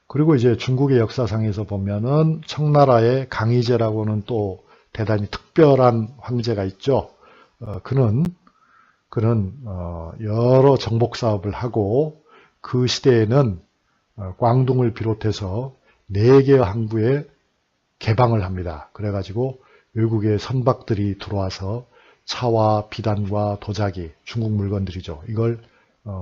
그리고 이제 중국의 역사상에서 보면은 청나라의 강희제라고는 또 대단히 특별한 황제가 있죠. 그는 여러 정복 사업을 하고 그 시대에는 광둥을 비롯해서 4개의 항구에 개방을 합니다. 그래가지고 외국의 선박들이 들어와서 차와 비단과 도자기, 중국 물건들이죠. 이걸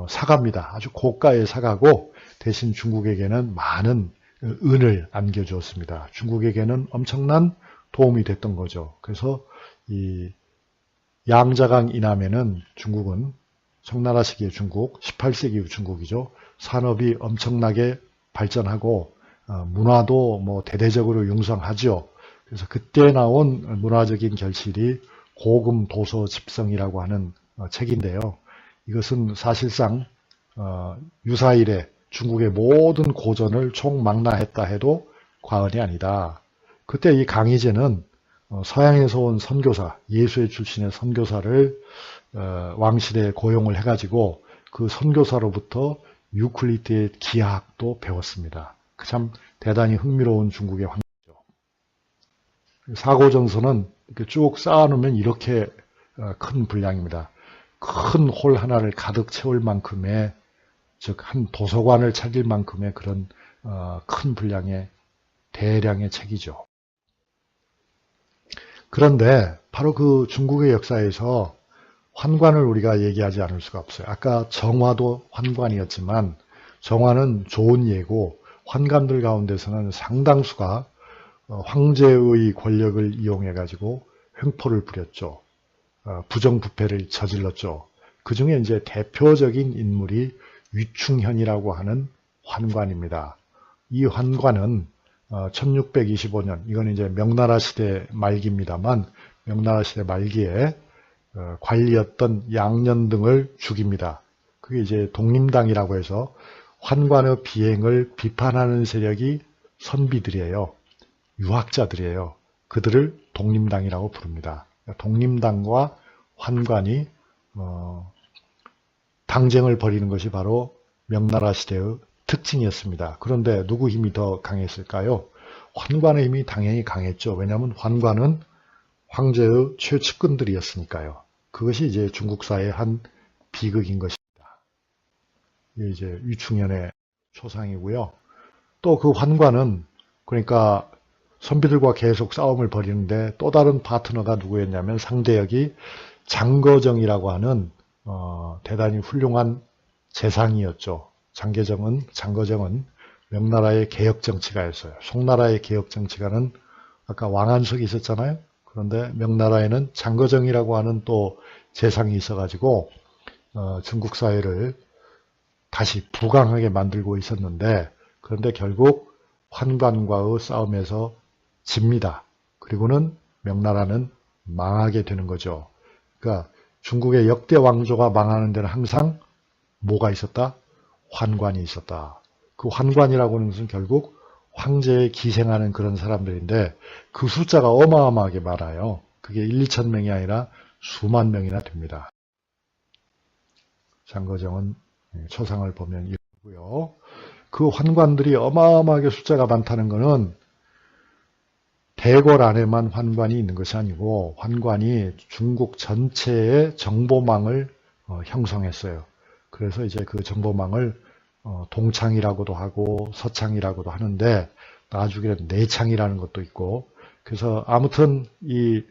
사갑니다. 아주 고가에 사가고 대신 중국에게는 많은 은을 안겨주었습니다. 중국에게는 엄청난 도움이 됐던 거죠. 그래서 이 양자강 이남에는 중국은 청나라 시기의 중국, 18세기 후 중국이죠. 산업이 엄청나게 발전하고 문화도 뭐 대대적으로 융성하죠. 그래서 그때 나온 문화적인 결실이 고금 도서 집성이라고 하는 책인데요. 이것은 사실상 유사 이래 중국의 모든 고전을 총망라했다 해도 과언이 아니다. 그때 이 강희제는 서양에서 온 선교사, 예수의 출신의 선교사를 왕실에 고용을 해가지고 그 선교사로부터 유클리드의 기하학도 배웠습니다. 참 대단히 흥미로운 중국의 황제죠. 사고정서는 이렇게 쭉 쌓아놓으면 이렇게 큰 분량입니다. 큰 홀 하나를 가득 채울 만큼의, 즉 한 도서관을 차릴 만큼의 그런 큰 분량의 대량의 책이죠. 그런데 바로 그 중국의 역사에서 환관을 우리가 얘기하지 않을 수가 없어요. 아까 정화도 환관이었지만 정화는 좋은 예고 환관들 가운데서는 상당수가 황제의 권력을 이용해 가지고 횡포를 부렸죠. 부정부패를 저질렀죠. 그 중에 이제 대표적인 인물이 위충현이라고 하는 환관입니다. 이 환관은 1625년, 이건 이제 명나라 시대 말기입니다만, 명나라 시대 말기에 관리였던 양년 등을 죽입니다. 그게 이제 독림당이라고 해서 환관의 비행을 비판하는 세력이 선비들이에요. 유학자들이에요. 그들을 독림당이라고 부릅니다. 독림당과 환관이 당쟁을 벌이는 것이 바로 명나라 시대의 특징이었습니다. 그런데 누구 힘이 더 강했을까요? 환관의 힘이 당연히 강했죠. 왜냐하면 환관은 황제의 최측근들이었으니까요. 그것이 이제 중국사의 한 비극인 것입니다. 이게 이제 위충현의 초상이고요. 또 그 환관은 그러니까 선비들과 계속 싸움을 벌이는데 또 다른 파트너가 누구였냐면 상대역이 장거정이라고 하는 대단히 훌륭한 재상이었죠. 장거정은 명나라의 개혁정치가였어요. 송나라의 개혁정치가는 아까 왕안석이 있었잖아요. 그런데 명나라에는 장거정이라고 하는 또 재상이 있어가지고 중국 사회를 다시 부강하게 만들고 있었는데, 그런데 결국 환관과의 싸움에서 집니다. 그리고는 명나라는 망하게 되는 거죠. 그러니까 중국의 역대 왕조가 망하는 데는 항상 뭐가 있었다? 환관이 있었다. 그 환관이라고 하는 것은 결국 황제에 기생하는 그런 사람들인데 그 숫자가 어마어마하게 많아요. 그게 1, 2천 명이 아니라 수만 명이나 됩니다. 장거정은 초상을 보면 이러고요. 그 환관들이 어마어마하게 숫자가 많다는 것은 대궐 안에만 환관이 있는 것이 아니고 환관이 중국 전체의 정보망을 형성했어요. 그래서 이제 그 정보망을 동창이라고도 하고 서창이라고도 하는데 나중에는 내창이라는 것도 있고, 그래서 아무튼 이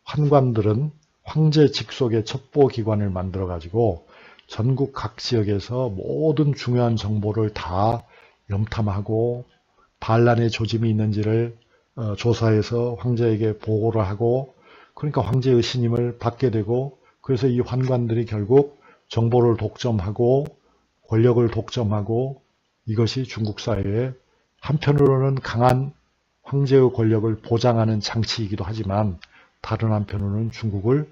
환관들은 황제 직속의 첩보기관을 만들어 가지고 전국 각 지역에서 모든 중요한 정보를 다 염탐하고 반란의 조짐이 있는지를 조사해서 황제에게 보고를 하고, 그러니까 황제의 신임을 받게 되고, 그래서 이 환관들이 결국 정보를 독점하고 권력을 독점하고, 이것이 중국 사회의 한편으로는 강한 황제의 권력을 보장하는 장치이기도 하지만 다른 한편으로는 중국을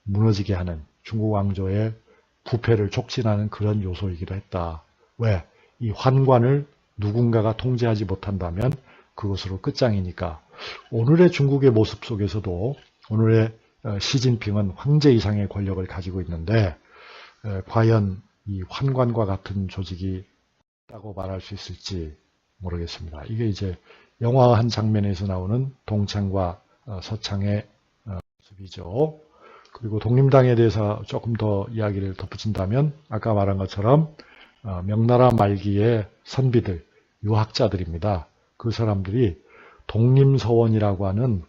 무너지게 하는, 중국 왕조의 부패를 촉진하는 그런 요소이기도 했다. 왜? 이 환관을 누군가가 통제하지 못한다면 그것으로 끝장이니까. 오늘의 중국의 모습 속에서도 오늘의 시진핑은 황제 이상의 권력을 가지고 있는데 과연 이 환관과 같은 조직이 있다고 말할 수 있을지 모르겠습니다. 이게 이제 영화 한 장면에서 나오는 동창과 서창의 모습이죠. 그리고 독립당에 대해서 조금 더 이야기를 덧붙인다면 아까 말한 것처럼 명나라 말기의 선비들, 유학자들입니다. 그 사람들이 독림서원이라고 하는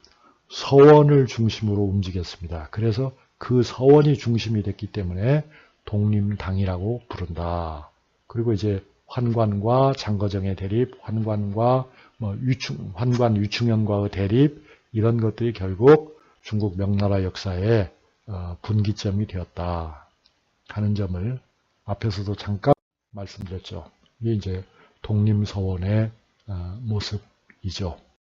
서원을 중심으로 움직였습니다. 그래서 그 서원이 중심이 됐기 때문에 독림당이라고 부른다. 그리고 이제 환관과 장거정의 대립, 환관과 환관 유충현과의 대립, 이런 것들이 결국 중국 명나라 역사의 분기점이 되었다 하는 점을 앞에서도 잠깐 말씀드렸죠. 이게 이제 독림서원의 모습이죠.